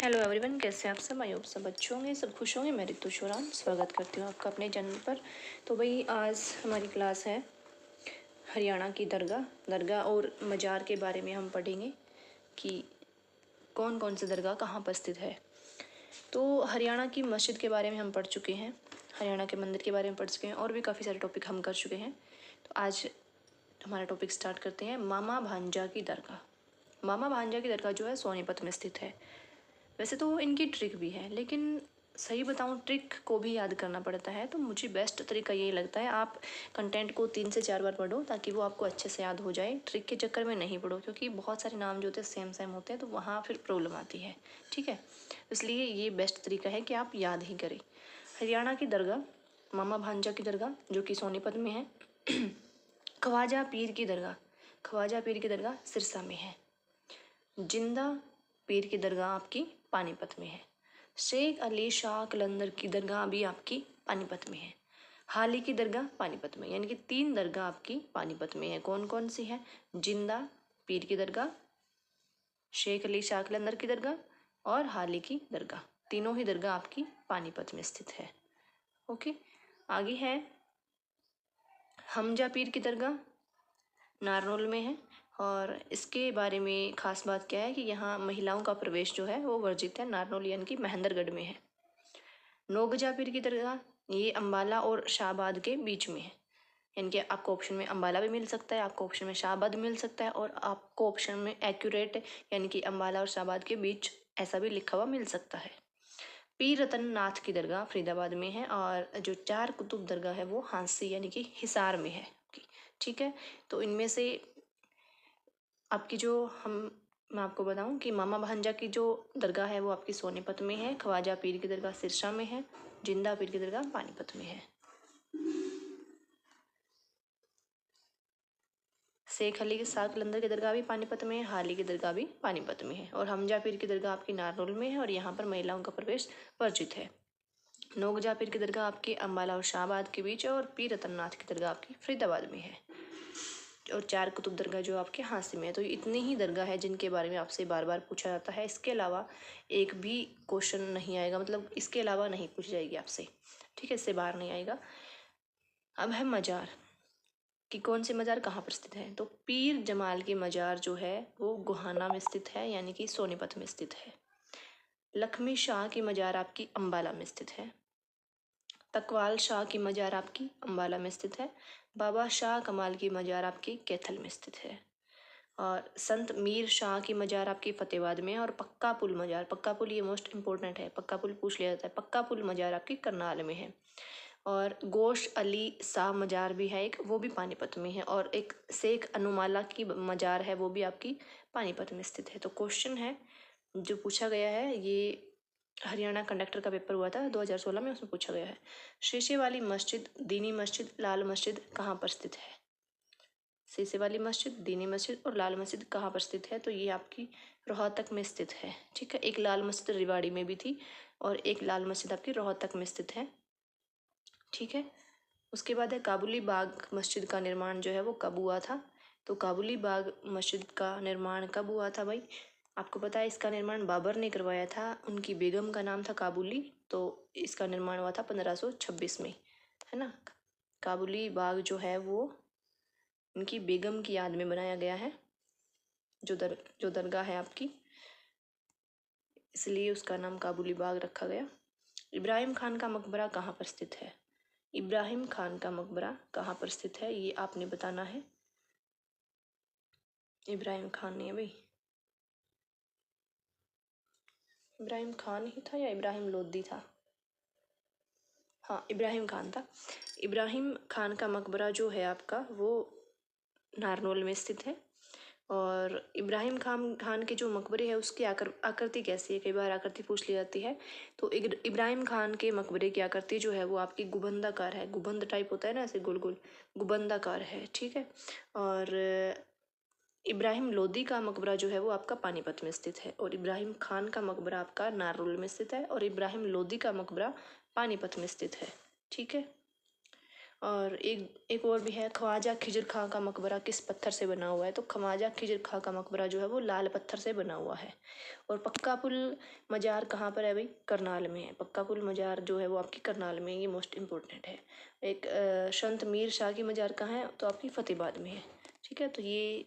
Hello everyone, कैसे हैं आप सब। आई होप सब अच्छे होंगे, सब खुश होंगे। मैं रितु शोरान स्वागत करती हूँ आपका अपने चैनल पर। तो भाई आज हमारी क्लास है हरियाणा की दरगाह और मज़ार के बारे में हम पढ़ेंगे कि कौन कौन से दरगाह कहाँ पर स्थित है। तो हरियाणा की मस्जिद के बारे में हम पढ़ चुके हैं, हरियाणा के मंदिर के बारे में पढ़ चुके हैं और भी काफ़ी सारे टॉपिक हम कर चुके हैं। तो आज हमारा टॉपिक स्टार्ट करते हैं। मामा भांजा की दरगाह। मामा भांजा की दरगाह जो है सोनीपत में स्थित है। वैसे तो इनकी ट्रिक भी है, लेकिन सही बताऊं ट्रिक को भी याद करना पड़ता है। तो मुझे बेस्ट तरीका यही लगता है, आप कंटेंट को 3 से 4 बार पढ़ो ताकि वो आपको अच्छे से याद हो जाए। ट्रिक के चक्कर में नहीं पढ़ो, क्योंकि बहुत सारे नाम जो होते हैं सेम सेम होते हैं, तो वहाँ फिर प्रॉब्लम आती है। ठीक है, इसलिए ये बेस्ट तरीका है कि आप याद ही करें। हरियाणा की दरगाह, मामा भांजा की दरगाह जो कि सोनीपत में है। ख्वाजा पीर की दरगाह, ख्वाजा पीर की दरगाह सिरसा में है। जिंदा पीर की दरगाह आपकी पानीपत में है। शेख अली शाह कलंदर की दरगाह भी आपकी पानीपत में है। हाली की दरगाह पानीपत में, यानी कि 3 दरगाह आपकी पानीपत में है। कौन कौन सी है? जिंदा पीर की दरगाह, शेख अली शाह कलंदर की दरगाह और हाली की दरगाह। तीनों ही दरगाह आपकी पानीपत में स्थित है। ओके, आगे है हमजा पीर की दरगाह, नारनौल में है। और इसके बारे में ख़ास बात क्या है कि यहाँ महिलाओं का प्रवेश जो है वो वर्जित है। नारनौल यानी कि महेंद्रगढ़ में है। नोगजा पीर की दरगाह, ये अम्बाला और शाहबाद के बीच में है। यानी कि आपको ऑप्शन में अम्बाला भी मिल सकता है, आपको ऑप्शन में शाहबाद मिल सकता है, और आपको ऑप्शन में एक्यूरेट यानी कि अम्बाला और शाहबाद के बीच ऐसा भी लिखा हुआ मिल सकता है। पीर रतन नाथ की दरगाह फरीदाबाद में है। और जो चार कुतुब दरगाह है वो हांसी यानी कि हिसार में है। ठीक है, तो इनमें से आपकी जो मैं आपको बताऊं कि मामा भांजा की जो दरगाह है वो आपकी सोनीपत में है। ख्वाजा पीर की दरगाह सिरसा में है। जिंदा पीर की दरगाह पानीपत में है। शेख अली शाह कलंदर की दरगाह भी पानीपत में है। हाली की दरगाह भी पानीपत में है। और हमजा पीर की दरगाह आपकी नारनौल में है और यहाँ पर महिलाओं का प्रवेश वर्जित है। नोगजा पीर की दरगाह आपकी अम्बाला और शाहबाद के बीच है। और पीर रतननाथ की दरगाह आपकी फरीदाबाद में है। और चार कुतुब दरगाह जो आपके हांसी में है। तो इतनी ही दरगाह है जिनके बारे में आपसे बार बार पूछा जाता है। इसके अलावा एक भी क्वेश्चन नहीं आएगा, मतलब इसके अलावा नहीं पूछी जाएगी आपसे। ठीक है, इससे बाहर नहीं आएगा। अब है मज़ार कि कौन से मज़ार कहाँ पर स्थित है। तो पीर जमाल की मज़ार जो है वो गोहाना में स्थित है, यानी कि सोनीपत में स्थित है। लक्ष्मी शाह की मज़ार आपकी अम्बाला में स्थित है। तकवाल शाह की मज़ार आपकी अम्बाला में स्थित है। बाबा शाह कमाल की मज़ार आपकी कैथल में स्थित है। और संत मीर शाह की मज़ार आपकी फतेहाबाद में है। और पक्का पुल मज़ार, पक्का पुल ये मोस्ट इंपॉर्टेंट है, पक्का पुल पूछ लिया जाता है। पक्का पुल मज़ार आपकी करनाल में है। और गोश अली शाह मज़ार भी है एक, वो भी पानीपत में है। और एक शेख अनुमाला की मज़ार है, वो भी आपकी पानीपत में स्थित है। तो क्वेश्चन है जो पूछा गया है, ये हरियाणा कंडक्टर का पेपर हुआ था 2016 में, उसमें पूछा गया है शीशे वाली मस्जिद, दीनी मस्जिद, लाल मस्जिद कहाँ पर स्थित है। शीशे वाली मस्जिद, दीनी मस्जिद और लाल मस्जिद कहाँ पर स्थित है। तो ये आपकी रोहतक में स्थित है। ठीक है, एक लाल मस्जिद रेवाड़ी में भी थी और एक लाल मस्जिद आपकी रोहतक में स्थित है। ठीक है, उसके बाद है काबुली बाग मस्जिद का निर्माण जो है वो कब हुआ था। तो काबुली बाग मस्जिद का निर्माण कब हुआ था भाई? आपको पता है इसका निर्माण बाबर ने करवाया था। उनकी बेगम का नाम था काबुली। तो इसका निर्माण हुआ था 1526 में, है ना। काबुली बाग जो है वो उनकी बेगम की याद में बनाया गया है, जो दरगाह है आपकी, इसलिए उसका नाम काबुली बाग रखा गया। इब्राहिम खान का मकबरा कहाँ पर स्थित है? इब्राहिम खान का मकबरा कहाँ पर स्थित है ये आपने बताना है। इब्राहिम खान नहीं है भाई, इब्राहिम खान ही था या इब्राहिम लोदी था? हाँ, इब्राहिम खान था। इब्राहिम खान का मकबरा जो है आपका वो नारनौल में स्थित है। और इब्राहिम खान के जो मकबरे है उसकी आकृति कैसी है, कई बार आकृति पूछ ली जाती है। तो इब्राहिम खान के मकबरे की आकृति जो है वो आपकी गुबंदाकार है। गुबंद टाइप होता है ना, ऐसे गोल गोल, गुबंदाकार है। ठीक है, और इब्राहिम लोदी का मकबरा जो है वो आपका पानीपत में स्थित है। और इब्राहिम खान का मकबरा आपका नारनौल में स्थित है। और इब्राहिम लोदी का मकबरा पानीपत में स्थित है। ठीक है, और एक और भी है, ख्वाजा खिजर खां का मकबरा किस पत्थर से बना हुआ है? तो ख्वाजा खिजर खां का मकबरा जो है वो लाल पत्थर से बना हुआ है। और पक्का पुल मजार कहाँ पर है भाई? करनाल में है। पक्का पुल मजार जो है वो आपकी करनाल में है, ये मोस्ट इम्पोर्टेंट है। एक संत मीर शाह की मजार कहाँ है? तो आपकी फतेहाबाद में है। ठीक है, तो ये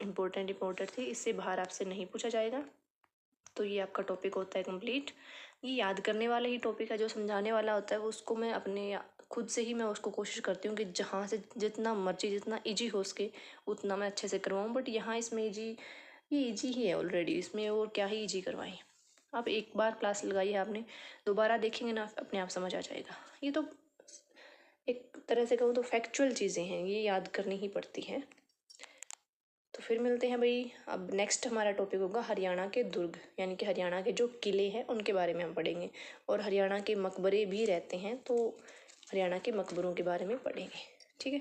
इम्पोर्टेंट थी, इससे बाहर आपसे नहीं पूछा जाएगा। तो ये आपका टॉपिक होता है कंप्लीट। ये याद करने वाला ही टॉपिक है, जो समझाने वाला होता है वो उसको मैं अपने खुद से ही मैं उसको कोशिश करती हूँ कि जहाँ से जितना मर्जी जितना इजी हो सके उतना मैं अच्छे से करवाऊँ। बट यहाँ इसमें ये इजी ही है ऑलरेडी, इसमें और क्या ही इजी करवाएं। आप एक बार क्लास लगाई है आपने, दोबारा देखेंगे ना अपने आप समझ आ जाएगा। ये तो एक तरह से कहूँ तो फैक्चुअल चीज़ें हैं, ये याद करनी ही पड़ती हैं। तो फिर मिलते हैं भाई। अब नेक्स्ट हमारा टॉपिक होगा हरियाणा के दुर्ग, यानी कि हरियाणा के जो किले हैं उनके बारे में हम पढ़ेंगे। और हरियाणा के मकबरे भी रहते हैं, तो हरियाणा के मकबरों के बारे में पढ़ेंगे। ठीक है,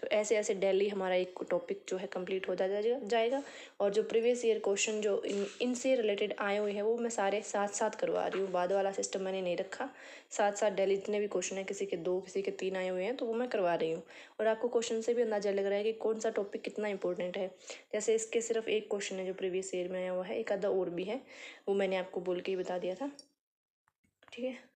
तो ऐसे ऐसे डेली हमारा एक टॉपिक जो है कंप्लीट होता जाएगा। और जो प्रीवियस ईयर क्वेश्चन जो इनसे रिलेटेड आए हुए हैं वो मैं सारे साथ साथ करवा रही हूँ। बाद वाला सिस्टम मैंने नहीं रखा, साथ साथ डेली जितने भी क्वेश्चन हैं, किसी के 2 किसी के 3 आए हुए हैं, तो वो मैं करवा रही हूँ। और आपको क्वेश्चन से भी अंदाजा लग रहा है कि कौन सा टॉपिक कितना इंपॉर्टेंट है। जैसे इसके सिर्फ एक क्वेश्चन है जो प्रीवियस ईयर में आया हुआ है, एक आधा और भी है, वो मैंने आपको बोल के ही बता दिया था। ठीक है।